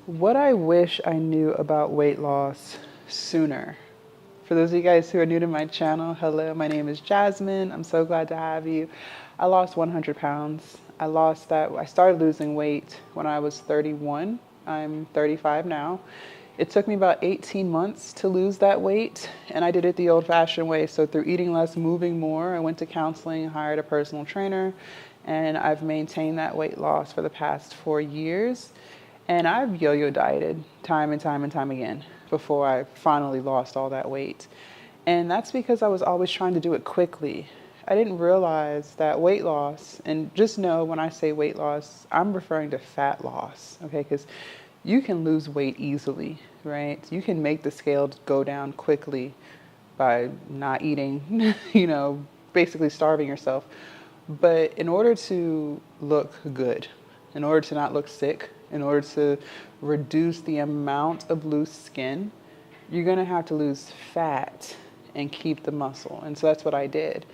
What I wish I knew about weight loss sooner. For those of you guys who are new to my channel, hello, my name is Jasmine. I'm so glad to have you. I lost 100 pounds. I started losing weight when I was 31. I'm 35 now. It took me about 18 months to lose that weight, and I did it the old-fashioned way. So through eating less, moving more, I went to counseling, hired a personal trainer, and I've maintained that weight loss for the past 4 years. And I've yo-yo dieted time and time and time again before I finally lost all that weight. And that's because I was always trying to do it quickly. I didn't realize that weight loss, and just know when I say weight loss, I'm referring to fat loss, okay? Because you can lose weight easily, right? You can make the scale go down quickly by not eating, basically starving yourself. But in order to look good, in order to not look sick, in order to reduce the amount of loose skin, you're gonna have to lose fat and keep the muscle. And so that's what I did.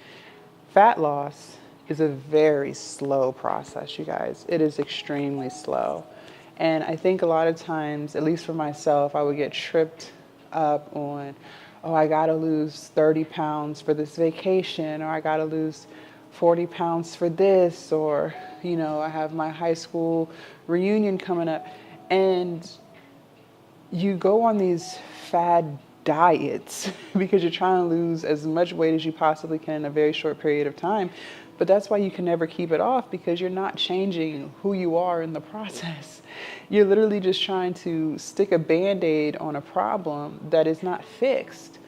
Fat loss is a very slow process, you guys. It is extremely slow. And I think a lot of times, at least for myself, I would get tripped up on, oh, I gotta lose 30 pounds for this vacation, or I gotta lose 40 pounds for this, or, I have my high school reunion coming up. And you go on these fad diets because you're trying to lose as much weight as you possibly can in a very short period of time. But that's why you can never keep it off, because you're not changing who you are in the process. You're literally just trying to stick a Band-Aid on a problem that is not fixed.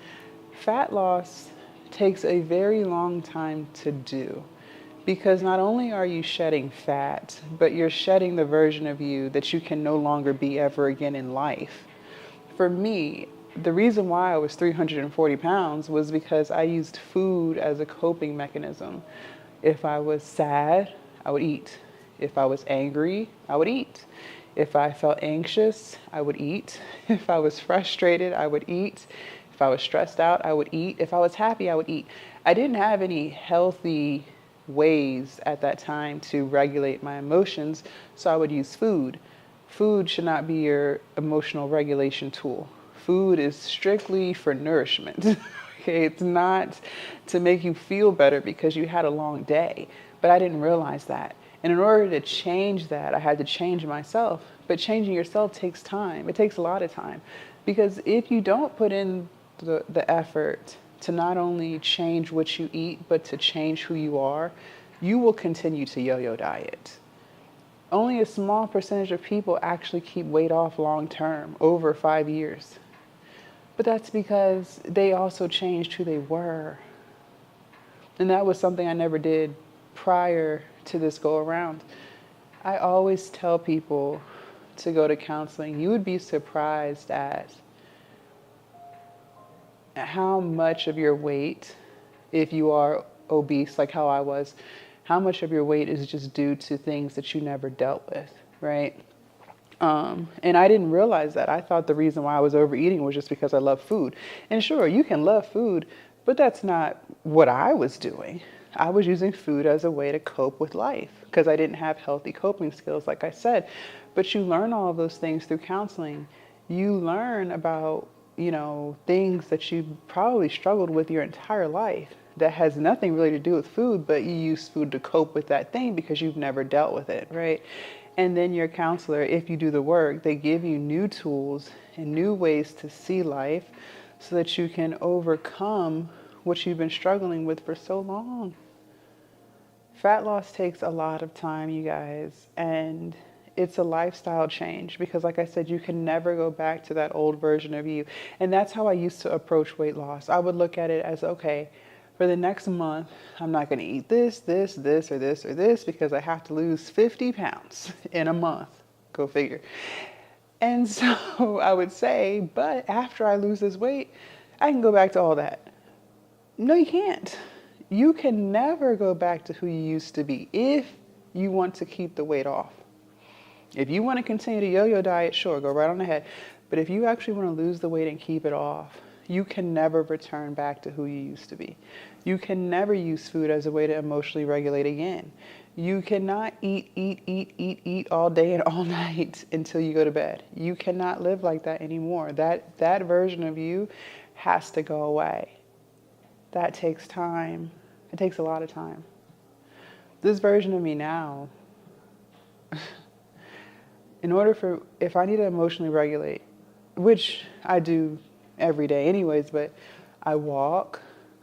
Fat loss takes a very long time to do, because not only are you shedding fat, but you're shedding the version of you that you can no longer be ever again in life. For me, the reason why I was 340 pounds was because I used food as a coping mechanism. If I was sad, I would eat. If I was angry, I would eat. If I felt anxious, I would eat. If I was frustrated, I would eat. If I was stressed out, I would eat. If I was happy, I would eat. I didn't have any healthy ways at that time to regulate my emotions, so I would use food. Food should not be your emotional regulation tool. Food is strictly for nourishment. Okay, it's not to make you feel better because you had a long day. But I didn't realize that. And in order to change that, I had to change myself. But changing yourself takes time. It takes a lot of time. Because if you don't put in the effort to not only change what you eat, but to change who you are, you will continue to yo-yo diet. Only a small percentage of people actually keep weight off long term, over 5 years. But that's because they also changed who they were. And that was something I never did prior to this go around. I always tell people to go to counseling. You would be surprised at how much of your weight, if you are obese like how I was, how much of your weight is just due to things that you never dealt with, right? And I didn't realize that. I thought the reason why I was overeating was just because I love food. And sure, you can love food, but that's not what I was doing. I was using food as a way to cope with life because I didn't have healthy coping skills, like I said. But you learn all of those things through counseling. You learn about, things that you probably struggled with your entire life that has nothing really to do with food, but you use food to cope with that thing because you've never dealt with it, right? And then your counselor, if you do the work, they give you new tools and new ways to see life so that you can overcome what you've been struggling with for so long. Fat loss takes a lot of time, you guys, and it's a lifestyle change because, like I said, you can never go back to that old version of you. And that's how I used to approach weight loss. I would look at it as, okay, for the next month, I'm not going to eat this, or this because I have to lose 50 pounds in a month. Go figure. And so I would say, but after I lose this weight, I can go back to all that. No, you can't. You can never go back to who you used to be if you want to keep the weight off. If you want to continue to yo-yo diet, sure, go right on ahead. But if you actually want to lose the weight and keep it off, you can never return back to who you used to be. You can never use food as a way to emotionally regulate again. You cannot eat all day and all night until you go to bed. You cannot live like that anymore. That version of you has to go away. That takes time. It takes a lot of time. This version of me now, if I need to emotionally regulate, which I do every day anyways, but I walk.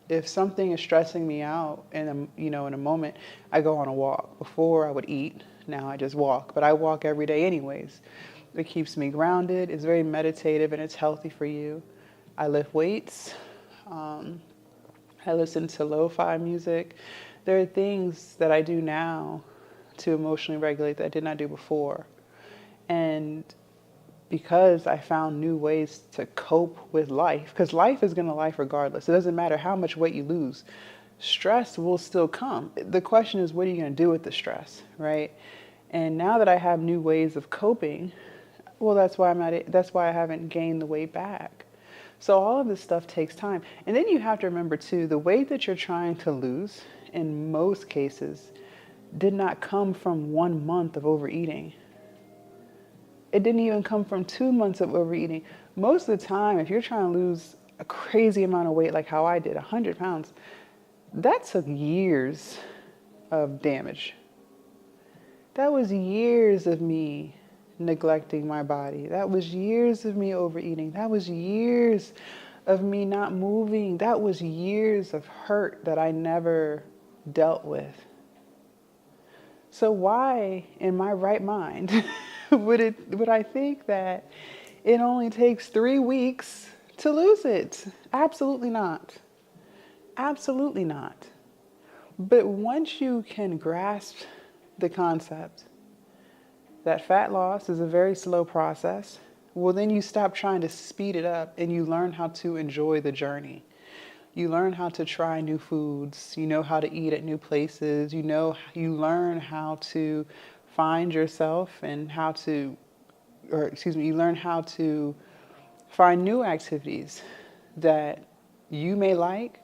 If something is stressing me out in a moment, I go on a walk. Before I would eat, now I just walk, but I walk every day anyways. It keeps me grounded. It's very meditative and it's healthy for you. I lift weights. I listen to lo-fi music. There are things that I do now to emotionally regulate that I did not do before. And because I found new ways to cope with life, because life is going to life regardless. It doesn't matter how much weight you lose. Stress will still come. The question is, what are you going to do with the stress, right? And now that I have new ways of coping, well, that's why I haven't gained the weight back. So all of this stuff takes time. And then you have to remember too, the weight that you're trying to lose, in most cases, did not come from 1 month of overeating. It didn't even come from 2 months of overeating. Most of the time, if you're trying to lose a crazy amount of weight, like how I did, 100 pounds, that took years of damage. That was years of me neglecting my body. That was years of me overeating. That was years of me not moving. That was years of hurt that I never dealt with. So why, in my right mind, would I think that it only takes 3 weeks to lose it? Absolutely not. Absolutely not. But once you can grasp the concept that fat loss is a very slow process, well, then you stop trying to speed it up and you learn how to enjoy the journey. You learn how to try new foods. You know how to eat at new places. You learn how to find yourself and you learn how to find new activities that you may like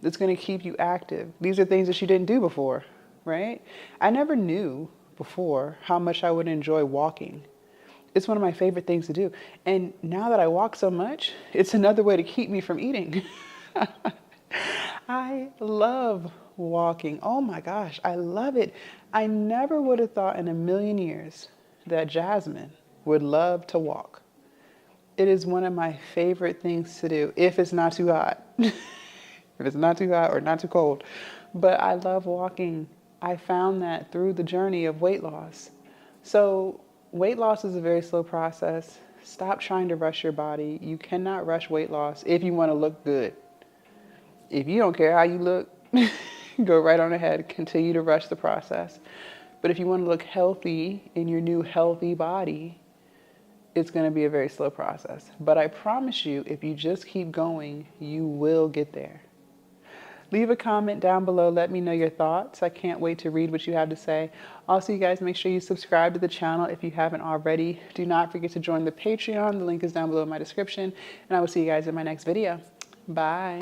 that's going to keep you active. These are things that you didn't do before, right? I never knew before how much I would enjoy walking. It's one of my favorite things to do. And now that I walk so much, it's another way to keep me from eating. I love walking. Oh my gosh, I love it. I never would have thought in a million years that Jasmine would love to walk. It is one of my favorite things to do if it's not too hot. If it's not too hot or not too cold. But I love walking. I found that through the journey of weight loss. So weight loss is a very slow process. Stop trying to rush your body. You cannot rush weight loss if you want to look good. If you don't care how you look, go right on ahead. Continue to rush the process. But if you want to look healthy in your new healthy body, it's going to be a very slow process. But I promise you, if you just keep going, you will get there. Leave a comment down below. Let me know your thoughts. I can't wait to read what you have to say. Also, you guys, make sure you subscribe to the channel if you haven't already. Do not forget to join the Patreon. The link is down below in my description. And I will see you guys in my next video. Bye.